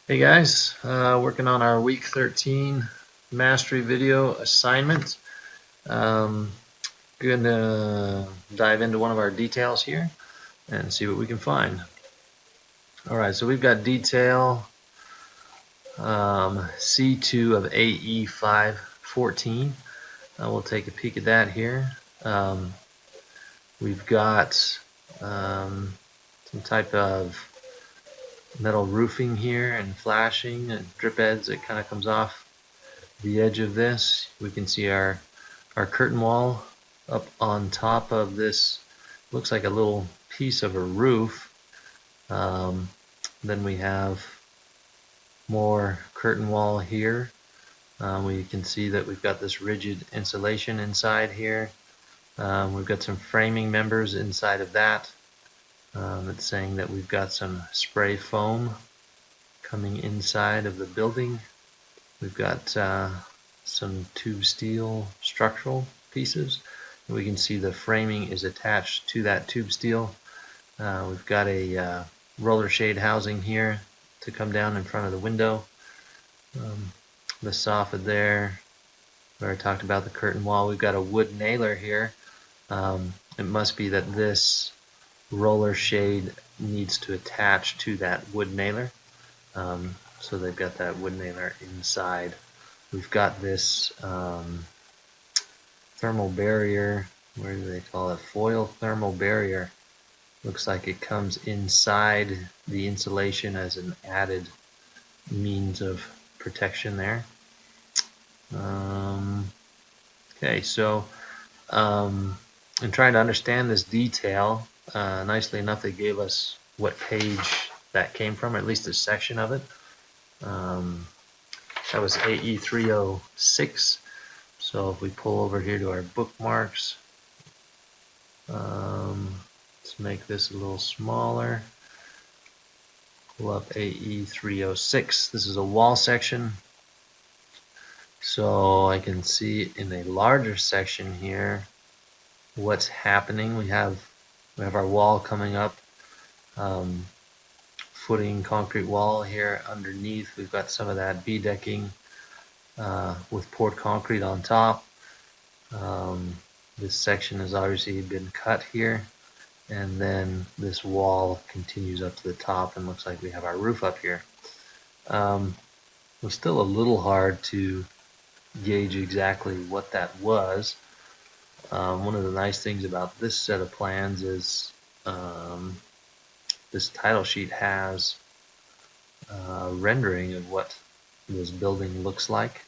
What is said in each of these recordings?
Hey guys, working on our week 13 mastery video assignment. Gonna dive into one of our details here and see what we can find. Alright, so we've got detail C2 of AE 514. We'll take a peek at that here. We've got some type of metal roofing here and flashing and drip edge that kind of comes off the edge of this. We can see our curtain wall up on top of this. Looks like a little piece of a roof. Then we have more curtain wall here. We can see that we've got this rigid insulation inside here. We've got some framing members inside of that. It's saying that we've got some spray foam coming inside of the building. We've got some tube steel structural pieces. We can see the framing is attached to that tube steel. We've got a roller shade housing here to come down in front of the window. The soffit there, where I talked about the curtain wall. We've got a wood nailer here. It must be that this roller shade needs to attach to that wood nailer. So they've got that wood nailer inside. We've got this thermal barrier. Where do they call it? Foil thermal barrier. Looks like it comes inside the insulation as an added means of protection there. Okay, so in trying to understand this detail, nicely enough they gave us what page that came from, at least a section of it. That was AE 306. So if we pull over here to our bookmarks, let's make this a little smaller. Pull up AE 306. This is a wall section. So I can see in a larger section here what's happening. We have our wall coming up, footing concrete wall here underneath. We've got some of that B decking with poured concrete on top. This section has obviously been cut here, and then this wall continues up to the top, and looks like we have our roof up here. It was still a little hard to gauge exactly what that was. One of the nice things about this set of plans is this title sheet has a rendering of what this building looks like.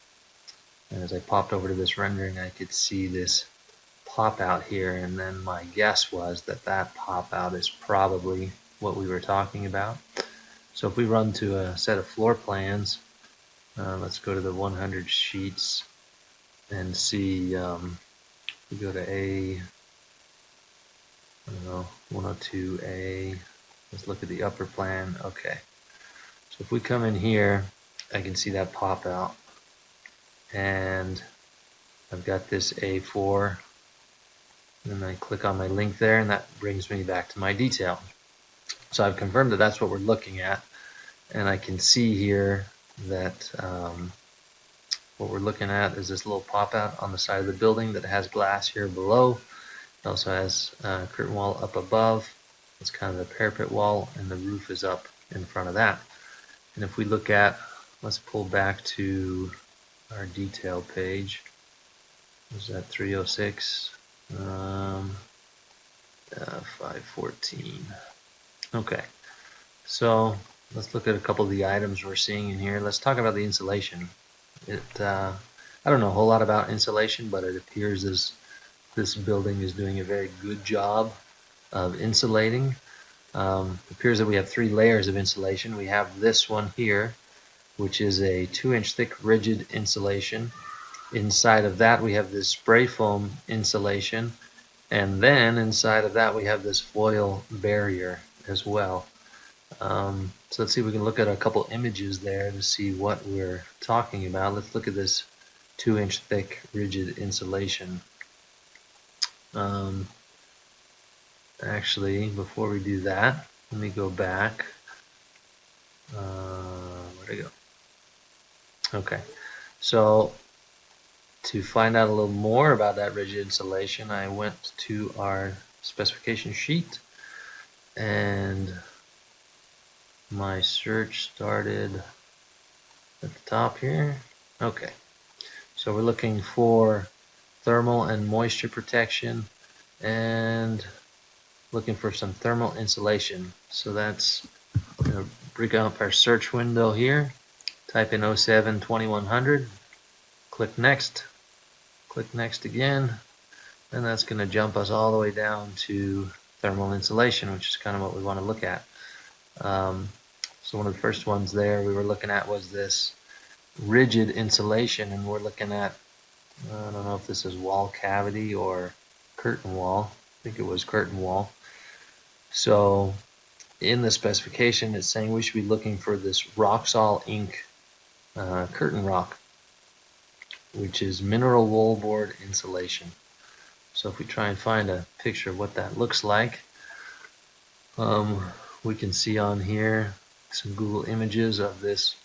And as I popped over to this rendering, I could see this pop out here, and then my guess was that that pop out is probably what we were talking about. So if we run to a set of floor plans, let's go to the 100 sheets and see. We go to A, I don't know, 102A. Let's look at the upper plan. Okay, so if we come in here, I can see that pop out, and I've got this A4, and I click on my link there, and that brings me back to my detail. So I've confirmed that that's what we're looking at, and I can see here that what we're looking at is this little pop out on the side of the building that has glass here below. It also has a curtain wall up above. It's kind of the parapet wall, and the roof is up in front of that. And if we look at, let's pull back to our detail page. Is that 306? 514. Okay, so let's look at a couple of the items we're seeing in here. Let's talk about the insulation. I don't know a whole lot about insulation, but it appears as this building is doing a very good job of insulating. It appears that we have 3 layers of insulation. We have this one here, which is a 2-inch thick rigid insulation. Inside of that we have this spray foam insulation, and then inside of that we have this foil barrier as well. So let's see if we can look at a couple images there to see what we're talking about. Let's look at this 2-inch thick rigid insulation. Actually, before we do that, let me go back. Where we go. Okay, so to find out a little more about that rigid insulation, I went to our specification sheet and my search started at the top here. Okay, so we're looking for thermal and moisture protection and looking for some thermal insulation. So that's going to bring up our search window here, type in 07-2100, click next again, and that's going to jump us all the way down to thermal insulation, which is kind of what we want to look at. So one of the first ones there we were looking at was this rigid insulation, and we're looking at, I don't know if this is wall cavity or curtain wall. I think it was curtain wall. So in the specification it's saying we should be looking for this Roxol ink curtain rock, which is mineral wallboard insulation. So if we try and find a picture of what that looks like, we can see on here some Google images of this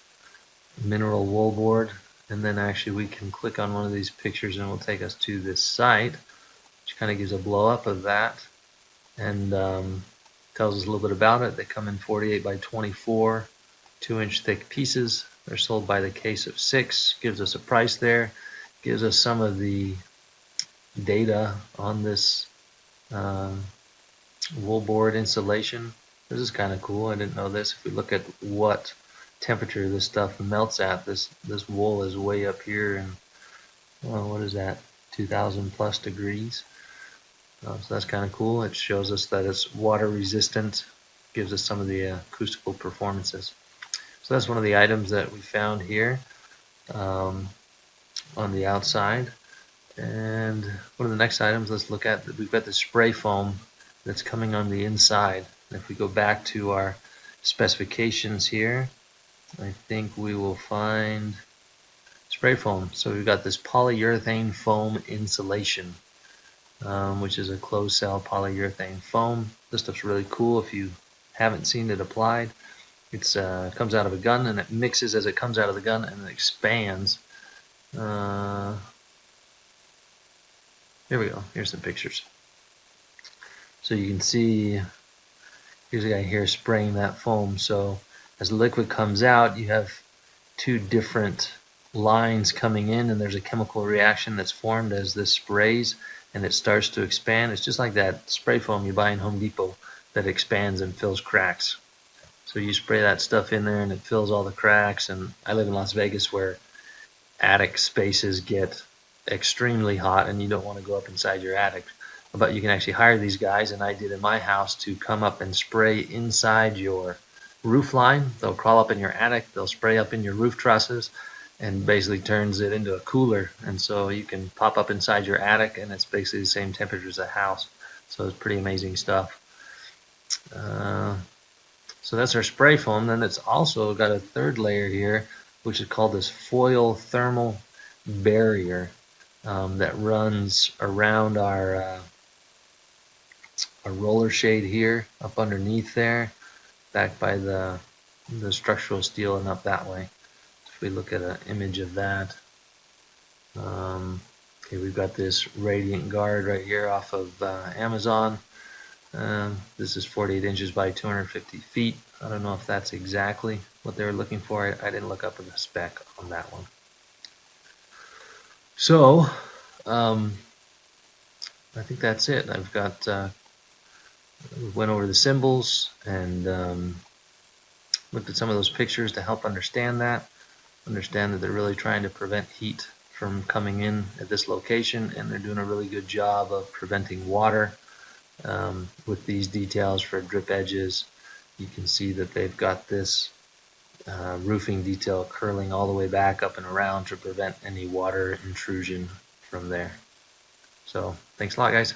mineral wallboard, and then actually we can click on one of these pictures and it will take us to this site, which kind of gives a blow up of that and tells us a little bit about it. They come in 48 by 24 2-inch thick pieces. They're sold by the case of 6. Gives us a price there, gives us some of the data on this wallboard insulation. This is kind of cool. I didn't know this. If we look at what temperature this stuff melts at, this wool is way up here, and well, what is that, 2,000 plus degrees. So that's kind of cool. It shows us that it's water resistant, gives us some of the acoustical performances. So that's one of the items that we found here on the outside. And one of the next items, let's look at, we've got the spray foam that's coming on the inside. And if we go back to our specifications here, I think we will find spray foam. So we've got this polyurethane foam insulation, which is a closed cell polyurethane foam. This stuff's really cool. If you haven't seen it applied, it comes out of a gun and it mixes as it comes out of the gun and it expands. Here we go. Here's some pictures. So you can see, here's a guy here spraying that foam. So as the liquid comes out, you have two different lines coming in, and there's a chemical reaction that's formed as this sprays and it starts to expand. It's just like that spray foam you buy in Home Depot that expands and fills cracks. So you spray that stuff in there and it fills all the cracks. And I live in Las Vegas where attic spaces get extremely hot and you don't want to go up inside your attic, but you can actually hire these guys, and I did in my house, to come up and spray inside your roof line. They'll crawl up in your attic, they'll spray up in your roof trusses, and basically turns it into a cooler, and so you can pop up inside your attic and it's basically the same temperature as a house. So it's pretty amazing stuff. So that's our spray foam. Then it's also got a third layer here, which is called this foil thermal barrier, that runs around our roller shade here, up underneath there, back by the structural steel and up that way. If we look at an image of that, okay, we've got this radiant guard right here off of Amazon. This is 48 inches by 250 feet. I don't know if that's exactly what they were looking for. I didn't look up the spec on that one. So I think that's it. I've got we went over the symbols and looked at some of those pictures to help understand that they're really trying to prevent heat from coming in at this location, and they're doing a really good job of preventing water with these details for drip edges. You can see that they've got this roofing detail curling all the way back up and around to prevent any water intrusion from there. So thanks a lot, guys.